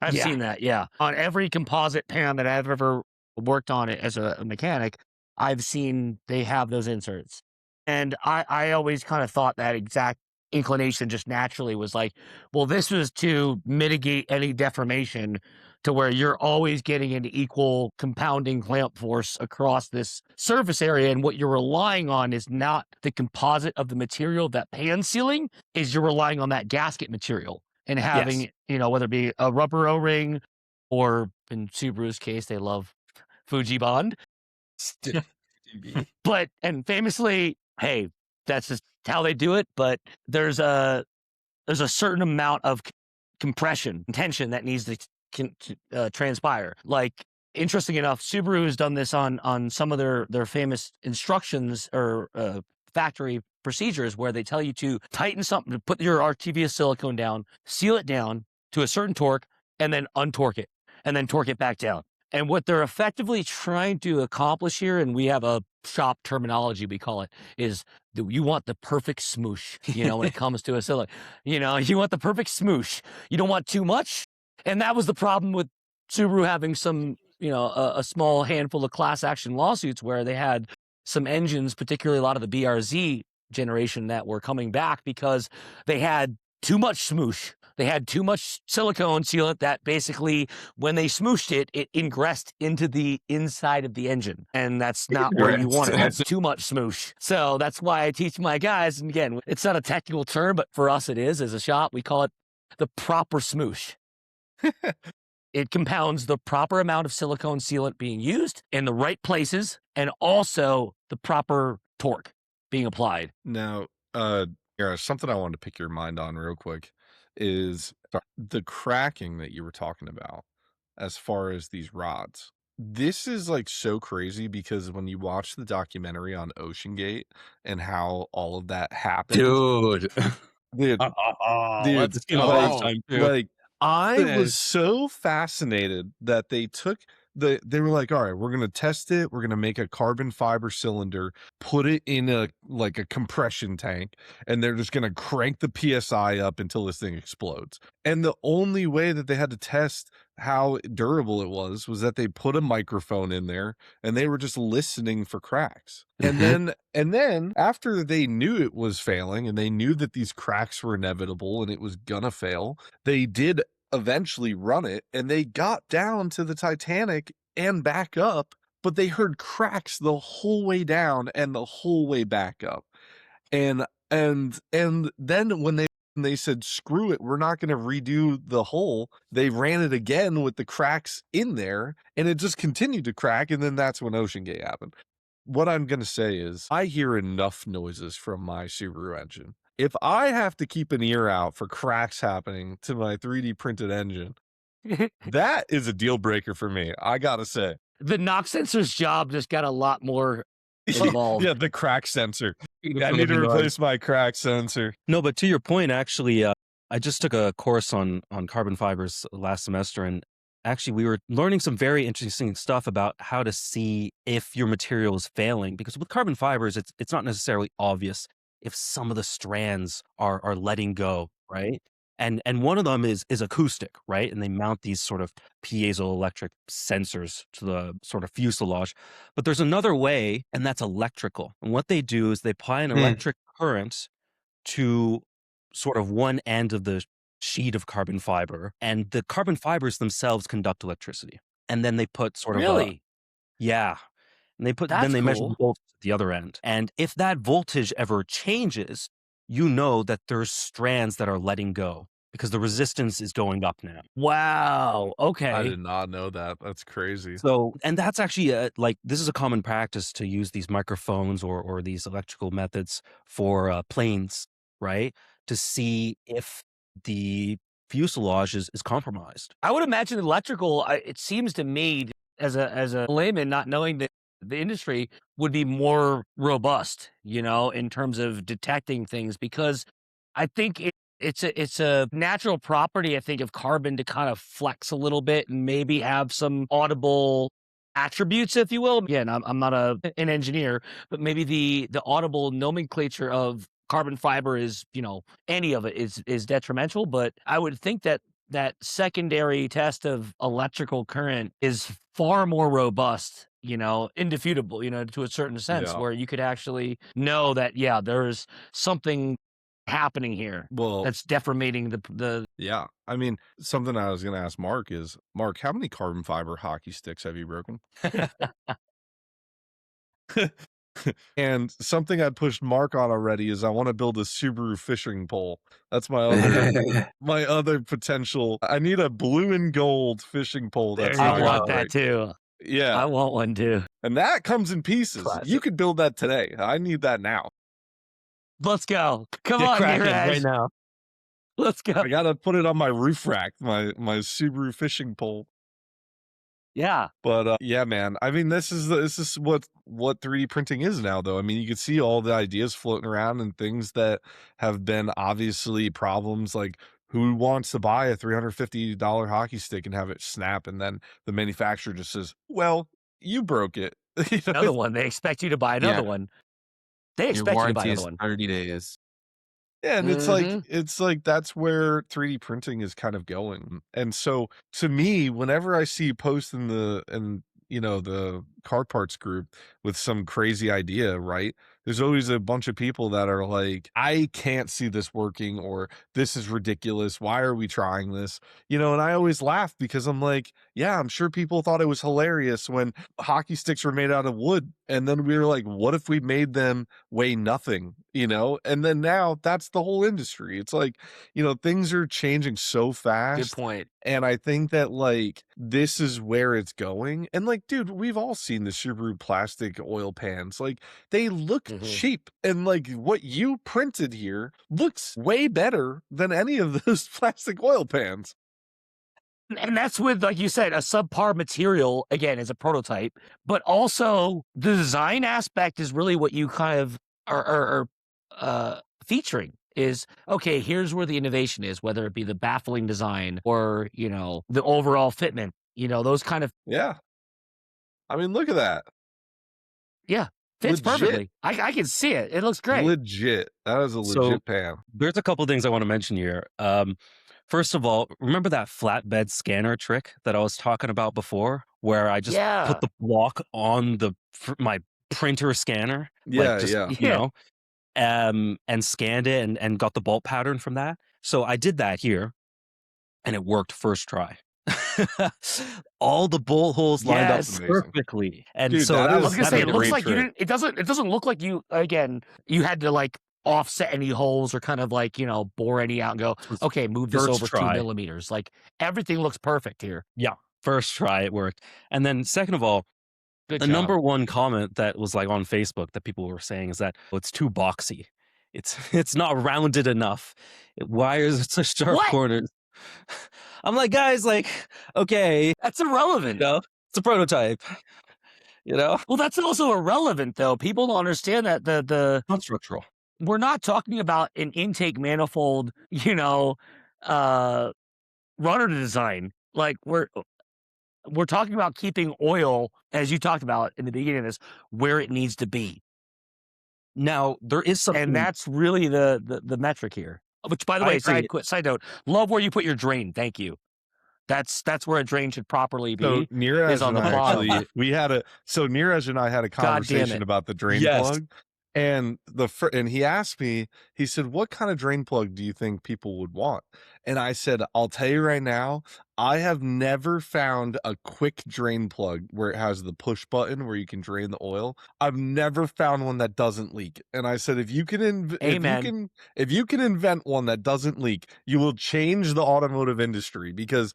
I've Yeah. seen that, yeah. On every composite pan that I've ever worked on it as a mechanic, I've seen they have those inserts. And I always kind of thought that exact inclination just naturally was like, well, this was to mitigate any deformation to where you're always getting an equal compounding clamp force across this surface area. And what you're relying on is not the composite of the material that pan sealing is you're relying on that gasket material and Yes. having, whether it be a rubber O-ring or in Subaru's case, they love Fuji Bond. But and famously, hey, that's just how they do it. But there's a there's a certain amount of compression and tension that needs to transpire. Like interesting enough, Subaru has done this on some of their famous instructions or factory procedures where they tell you to tighten something, to put your RTVS silicone down, seal it down to a certain torque, and then untorque it, and then torque it back down. And what they're effectively trying to accomplish here, and we have a shop terminology we call it, is you want the perfect smoosh, when it comes to a silicone. You want the perfect smoosh. You don't want too much. And that was the problem with Subaru having some, a small handful of class action lawsuits where they had some engines, particularly a lot of the BRZ generation, that were coming back because they had too much smoosh. They had too much silicone sealant that basically, when they smooshed it, it ingressed into the inside of the engine. And that's not where you want it. That's too much smoosh. So that's why I teach my guys. And again, it's not a technical term, but for us it is. As a shop, we call it the proper smoosh. It compounds the proper amount of silicone sealant being used in the right places and also the proper torque being applied. now, yeah, something I wanted to pick your mind on real quick is the cracking that you were talking about as far as these rods. This is like so crazy because when you watch the documentary on Ocean Gate and how all of that happened, Dude. dude, dude, Let's It's been a long go. time too. like I was This. so fascinated that they took they were like, all right, we're gonna test it. We're gonna make a carbon fiber cylinder, put it in a like a compression tank, and they're just gonna crank the PSI up until this thing explodes. And the only way that they had to test how durable it was that they put a microphone in there and they were just listening for cracks. And then after they knew it was failing and they knew that these cracks were inevitable and it was gonna fail, they did eventually run it and they got down to the Titanic and back up, but they heard cracks the whole way down and the whole way back up. And then when they said screw it, we're not going to redo the hole, they ran it again with the cracks in there and it just continued to crack, and then that's when Ocean Gate happened. What I'm going to say is I hear enough noises from my Subaru engine. If I have to keep an ear out for cracks happening to my 3D printed engine, that is a deal breaker for me, I gotta say. The knock sensor's job just got a lot more involved. Yeah, the crack sensor. I Some need of to the noise. replace my crack sensor. No, but to your point, actually, I just took a course on carbon fibers last semester, and actually, we were learning some very interesting stuff about how to see if your material is failing. Because with carbon fibers, it's not necessarily obvious if some of the strands are letting go, right? And one of them is acoustic, right? And they mount these sort of piezoelectric sensors to the sort of fuselage. But there's another way, and that's electrical. And what they do is they apply an electric current to sort of one end of the sheet of carbon fiber, and the carbon fibers themselves conduct electricity. And then they put sort of Really? yeah. And then That's they measure the cool. voltage at the other end. And if that voltage ever changes, you know that there's strands that are letting go because the resistance is going up now. Wow. I Okay. did not know that. That's crazy. So, and that's actually like this is a common practice to use these microphones or these electrical methods for planes, right? To see if the fuselage is compromised. I would imagine electrical. It seems to me, as a layman, not knowing the industry, would be more robust, in terms of detecting things, because I think it's a natural property, I think, of carbon to kind of flex a little bit and maybe have some audible attributes, if you will. Again, I'm not an engineer, but maybe the audible nomenclature of carbon fiber is, any of it is detrimental. But I would think that secondary test of electrical current is far more robust, indefutable, to a certain sense, Yeah. where you could actually know that, yeah, there's something happening here Well, that's deformating the yeah. I mean, something I was going to ask Mark is, Mark, how many carbon fiber hockey sticks have you broken? And something I pushed Mark on already is I want to build a Subaru fishing pole. That's my other potential. I need a blue and gold fishing pole that's I not want gonna that break. too. Yeah. I want one too. And that comes in pieces. You Classic. could build that today. I need that now. Let's go. Come Get on, cracking Neeraj. right now. Let's go. I gotta put it on my roof rack, my Subaru fishing pole. Yeah. But yeah, man. I mean, this is what 3D printing is now, though. I mean, you can see all the ideas floating around and things that have been obviously problems. Like, who wants to buy a $350 hockey stick and have it snap, and then the manufacturer just says, "Well, you broke it." Another one. They expect you to buy another one. They Your expect you to buy warranty another is one. 30 days. Yeah, and Mhm. it's like that's where 3D printing is kind of going. And so to me, whenever I see posts in the car parts group with some crazy idea, right? There's always a bunch of people that are like, I can't see this working, or this is ridiculous. Why are we trying this? And I always laugh because I'm like, yeah, I'm sure people thought it was hilarious when hockey sticks were made out of wood. And then we were like, what if we made them weigh nothing? And then now that's the whole industry. It's like, things are changing so Good fast. point. And I think that like this is where it's going. And like, dude, we've all seen the Subaru plastic oil pans. Like, they look Mhm. cheap. And like what you printed here looks way better than any of those plastic oil pans. And that's with, like you said, a subpar material, again, as a prototype, but also the design aspect is really what you kind of are featuring is, okay, here's where the innovation is, whether it be the baffling design or, the overall fitment, those kind of, Yeah. I mean, look at that. yeah, fits Legit. perfectly. I can see it. It looks great. Legit. That is a So- legit pan. There's a couple things I want to mention here. First of all, remember that flatbed scanner trick that I was talking about before, where I just Yeah. put the block on my printer scanner, Yeah, you Yeah. know, and scanned it and got the bolt pattern from that. So I did that here, and it worked first try. All the bolt holes lined up Yes. Amazing. perfectly, and Dude, so that that is- I was was gonna that say, made it a looks great like you trick. didn't. It doesn't look like you had to like offset any holes or kind of like bore any out and go, was okay, move this first over try. 2 millimeters. Like everything looks perfect here. First try, it worked. And then second of all, Good the job. number one comment that was like on Facebook that people were saying is that it's too boxy. It's not rounded enough. Why is it such sharp What? corners? I'm like, guys, like, okay, That's irrelevant. it's a prototype. Well, that's also irrelevant though. People don't understand that the Not structural. we're not talking about an intake manifold, runner design. Like we're talking about keeping oil, as you talked about in the beginning of this, where it needs to be. Now there is something. And that's really the metric here. Which, by the I way, agree. side note, love where you put your drain. Thank you. That's where a drain should properly So be, is Neeraj on and the I bottom. actually Neeraj and I had a God damn conversation it. about the drain Yes. plug, and and he asked me, he said, "What kind of drain plug do you think people would want?" And I said, "I'll tell you right now, I have never found a quick drain plug where it has the push button where you can drain the oil. I've never found one that doesn't leak." And I said, Amen. if you can invent one that doesn't leak, you will change the automotive industry, because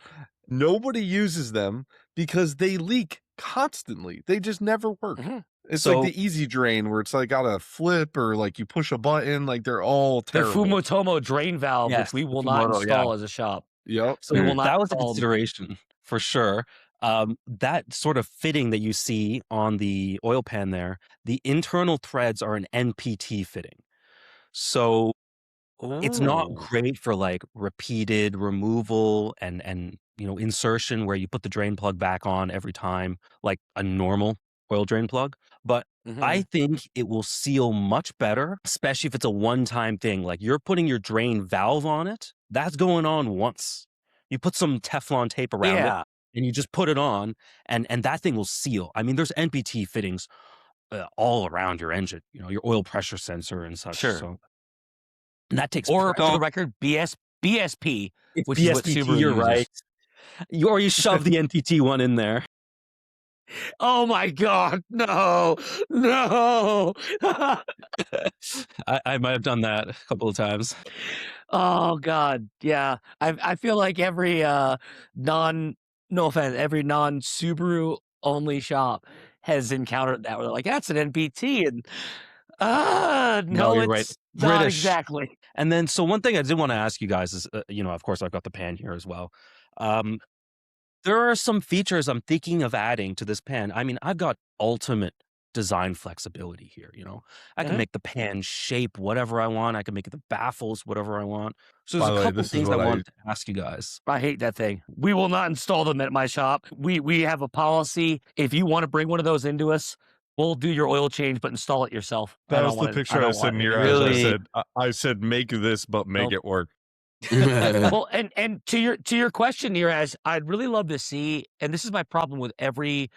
nobody uses them because they leak constantly. They just never work. Mhm. It's like So the easy drain where it's like got a flip, or like you push a button, like they're all The terrible. Fumotomo drain valve, which yes, we the will not Fumoto, yeah. install as a shop. Yep. We So will not that was a install. consideration for sure. That sort of fitting that you see on the oil pan there, the internal threads are an NPT fitting. So it's not Ooh. great for like repeated removal and insertion where you put the drain plug back on every time, like a normal oil drain plug. But I Mhm. think it will seal much better, especially if it's a one-time thing. Like you're putting your drain valve on it, that's going on once. You put some Teflon tape around it Yeah. and you just put it on, and that thing will seal. I mean, there's NPT fittings all around your engine, your oil pressure sensor and such. Sure. So and that takes Or for pressure. the record, BSP, It's which is what BSPT, Subaru you're uses. right. You shove the NPT one in there. Oh my God, no, no. I might have done that a couple of times. Oh God, yeah. I feel like every non no offense, every non Subaru only shop has encountered that. Where they're like, that's an NPT, and No, no, you're right. it's not British. exactly. And then, so one thing I did want to ask you guys is, of course, I've got the pan here as well. Um, there are some features I'm thinking of adding to this pan. I mean, I've got ultimate design flexibility here. I can Mhm. make the pan shape whatever I want. I can make the baffles whatever I want. So there's By a the way, couple this is things I what wanted to ask you guys. I hate that thing. We will not install them at my shop. We have a policy. If you want to bring one of those into us, we'll do your oil change, but install it yourself. that was the I picture I don't sent want anything to do Neeraj. with I it. Really? said I said make this, but make Nope. it work. Well, and to your question, Neeraj, I'd really love to see, and this is my problem with every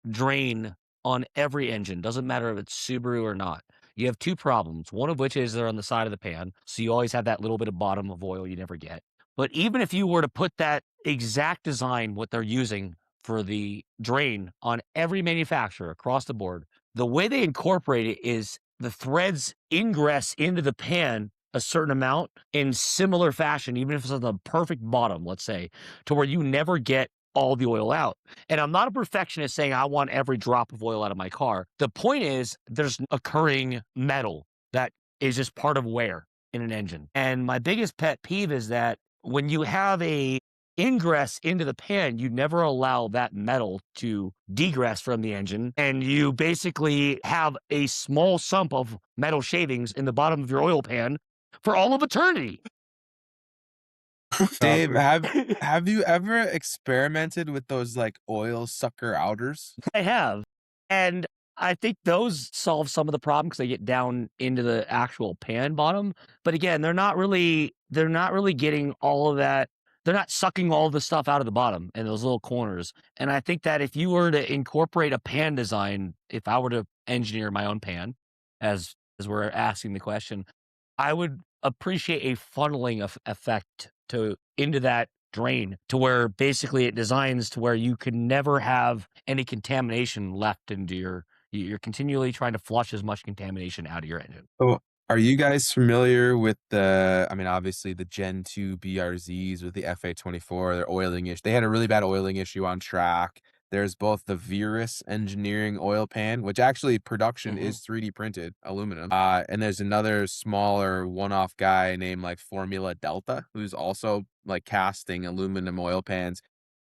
drain on every engine, doesn't matter if it's Subaru or not. You have two problems, one of which is they're on the side of the pan, so you always have that little bit of bottom of oil you never get. But even if you were to put that exact design, what they're using for the drain on every manufacturer across the board, the way they incorporate it is the threads ingress into the pan a certain amount in similar fashion, even if it's on the perfect bottom, let's say, to where you never get all the oil out. And I'm not a perfectionist saying I want every drop of oil out of my car. The point is there's occurring metal that is just part of wear in an engine. And my biggest pet peeve is that when you have a ingress into the pan, you never allow that metal to degress from the engine. And you basically have a small sump of metal shavings in the bottom of your oil pan for all of eternity. Dave, have you ever experimented with those like oil sucker outers? I have. And I think those solve some of the problem because they get down into the actual pan bottom. But again, they're not really getting all of that. They're not sucking all the stuff out of the bottom in those little corners. And I think that if you were to incorporate a pan design, if I were to engineer my own pan, as we're asking the question, I would appreciate a funneling effect into that drain to where basically it designs to where you can never have any contamination left into you're continually trying to flush as much contamination out of your engine. So, are you guys familiar with I mean, obviously the Gen 2 BRZs with the FA24, their oiling issue? They had a really bad oiling issue on track. There's both the Virus Engineering oil pan, which actually production Mhm. is 3D printed aluminum. And there's another smaller one-off guy named like Formula Delta, who's also like casting aluminum oil pans.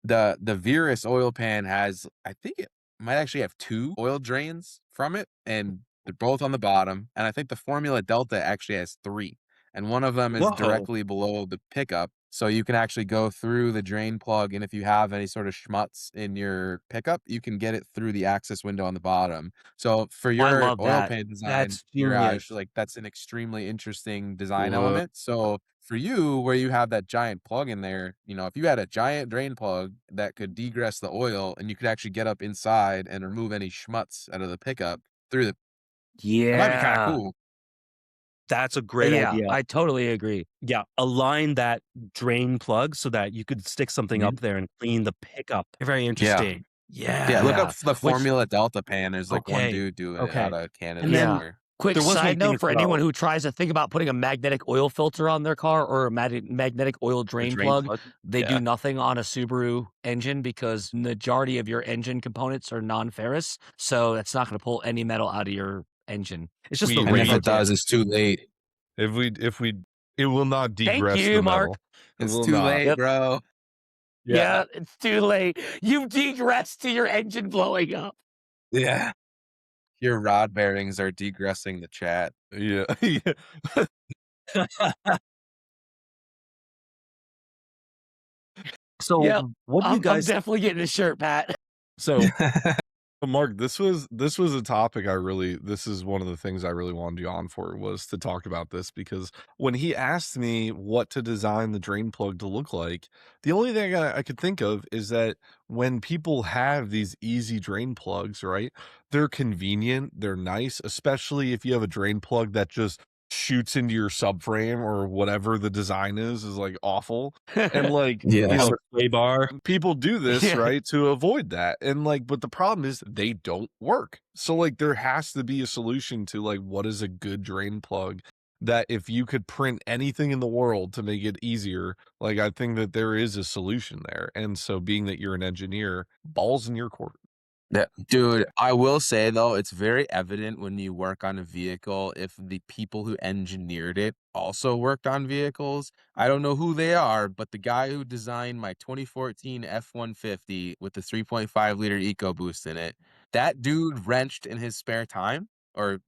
The Virus oil pan has, I think it might actually have 2 oil drains from it, and they're both on the bottom, and I think the Formula Delta actually has 3, and one of them is Whoa. directly below the pickup, So you can actually go through the drain plug, and if you have any sort of schmutz in your pickup, you can get it through the access window on the bottom. So for I your love oil that. pan design, That's Neeraj, genius. like that's an extremely interesting design What? element. So for you, where you have that giant plug in there, if you had a giant drain plug that could degress the oil, and you could actually get up inside and remove any schmutz out of the pickup through the, that might be kind of Yeah. cool. That's a great Yeah, idea. I totally agree. Yeah, align that drain plug so that you could stick something Mhm. up there and clean the pickup. Very Yeah. interesting. Yeah, look up Yeah. the Which Formula Delta pan. There's like one okay. dude doing it out Okay. of Canada And then Yeah. somewhere. Quick there was one side thing note as for anyone well, who tries to think about putting a magnetic oil filter on their car or a magnetic oil the drain drain plug, plug. they do Yeah, nothing on a Subaru engine because majority of your engine components are non-ferrous, so that's not going to pull any metal out of your engine. it's just We the And if Never it radiator. does, it's too late. if we it will not Thank degress the you, Mark. metal. It It's will too not. late, Yep. bro. Yeah. Yeah, it's too late. You've degressed to your engine blowing up. Yeah. Your rod bearings are degressing the chat. Yeah. Yeah. Yep. So, what do you I'm guys definitely getting a shirt, Pat. so But Mark, this was a topic this is one of the things I really wanted you on for, was to talk about this, because when he asked me what to design the drain plug to look like, the only thing I could think of is that when people have these easy drain plugs, right? They're convenient, they're nice, especially if you have a drain plug that just shoots into your subframe or whatever the design is like awful. And like, you Yes. know, or sway bar? people do this, Yeah. right, to avoid that. And like, but the problem is they don't work. So like there has to be a solution to like what is a good drain plug, that if you could print anything in the world to make it easier, like I think that there is a solution there. And so being that you're an engineer, balls in your court. Yeah, dude, I will say though, it's very evident when you work on a vehicle if the people who engineered it also worked on vehicles. I don't know who they are, but the guy who designed my 2014 F-150 with the 3.5-liter EcoBoost in it, that dude wrenched in his spare time, or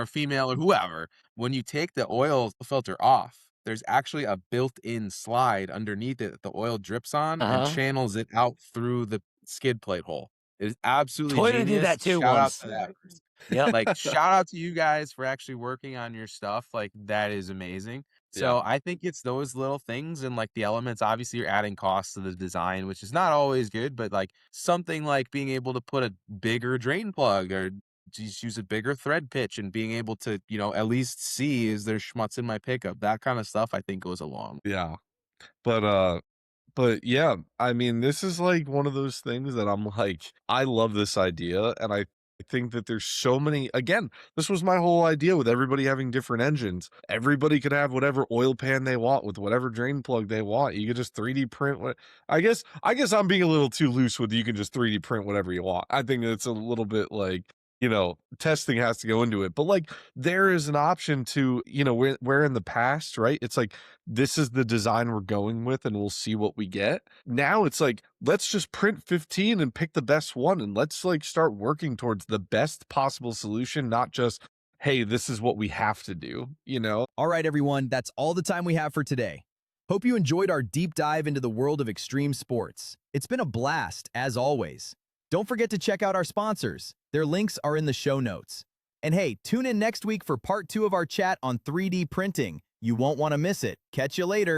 female or whoever, when you take the oil filter off, there's actually a built-in slide underneath it that the oil drips on and Uh-huh. channels it out through the skid plate hole. It is absolutely Toyota did genius. that too Shout out once. to that. Yep. Like, shout out to you guys for actually working on your stuff. Like, that is amazing. Yeah. So I think it's those little things and like the elements. Obviously, you're adding costs to the design, which is not always good, but like something like being able to put a bigger drain plug or just use a bigger thread pitch and being able to, at least see, is there schmutz in my pickup? That kind of stuff I think goes along. Yeah. But yeah, I mean, this is like one of those things that I'm like, I love this idea. And I think that there's so many, again, this was my whole idea with everybody having different engines. Everybody could have whatever oil pan they want with whatever drain plug they want. You could just 3D print what, I guess I'm being a little too loose with, you can just 3D print whatever you want. I think it's a little bit like, testing has to go into it. But like there is an option to, where in the past, right? It's like, this is the design we're going with and we'll see what we get. Now it's like, let's just print 15 and pick the best one, and let's like start working towards the best possible solution, not just, hey, this is what we have to do. All right, everyone, that's all the time we have for today. Hope you enjoyed our deep dive into the world of extreme sports. It's been a blast, as always. Don't forget to check out our sponsors. Their links are in the show notes. And hey, tune in next week for part 2 of our chat on 3D printing. You won't want to miss it. Catch you later.